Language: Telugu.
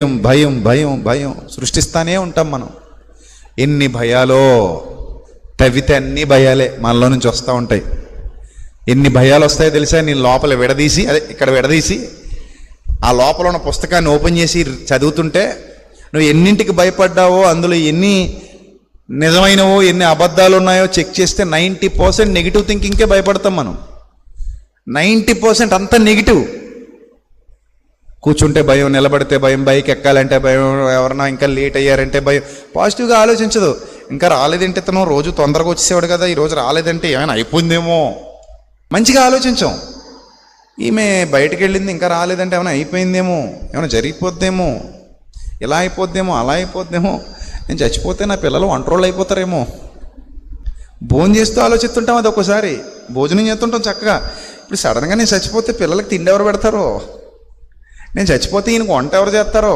భయం భయం భయం సృష్టిస్తానే ఉంటాం మనం. ఎన్ని భయాలో తవ్వితే అన్ని భయాలే మనలో నుంచి వస్తూ ఉంటాయి. ఎన్ని భయాలు వస్తాయో తెలుసా? నేను లోపల విడదీసి, అదే ఇక్కడ విడదీసి ఆ లోపల ఉన్న పుస్తకాన్ని ఓపెన్ చేసి చదువుతుంటే నువ్వు ఎన్నింటికి భయపడ్డావో, అందులో ఎన్ని నిజమైనవో ఎన్ని అబద్ధాలు ఉన్నాయో చెక్ చేస్తే 90% నెగిటివ్ థింకింగ్కే భయపడతాం మనం. 90% అంతా నెగిటివ్. కూర్చుంటే భయం, నిలబడితే భయం, బైక్ ఎక్కాలంటే భయం, ఎవరన్నా ఇంకా లేట్ అయ్యారంటే భయం. పాజిటివ్గా ఆలోచించదు. ఇంకా రాలేదంటే ఇతను రోజు తొందరగా వచ్చేవాడు కదా, ఈరోజు రాలేదంటే ఏమైనా అయిపోయిందేమో. మంచిగా ఆలోచించాం. ఈమె బయటకు వెళ్ళింది ఇంకా రాలేదంటే ఏమైనా అయిపోయిందేమో, ఏమైనా జరిగిపోద్దేమో, ఇలా అయిపోద్దేమో, అలా అయిపోద్దేమో, నేను చచ్చిపోతే నా పిల్లలు ఒంటరోళ్ళు అయిపోతారేమో. భోజనం చేస్తూ ఆలోచిస్తుంటాం. అది ఒక్కసారి భోజనం చేస్తుంటాం చక్కగా. ఇప్పుడు సడన్గా నేను చచ్చిపోతే పిల్లలకి తిండి ఎవరు పెడతారో, నేను చచ్చిపోతే ఈయనకు వంట ఎవరు చేస్తారో,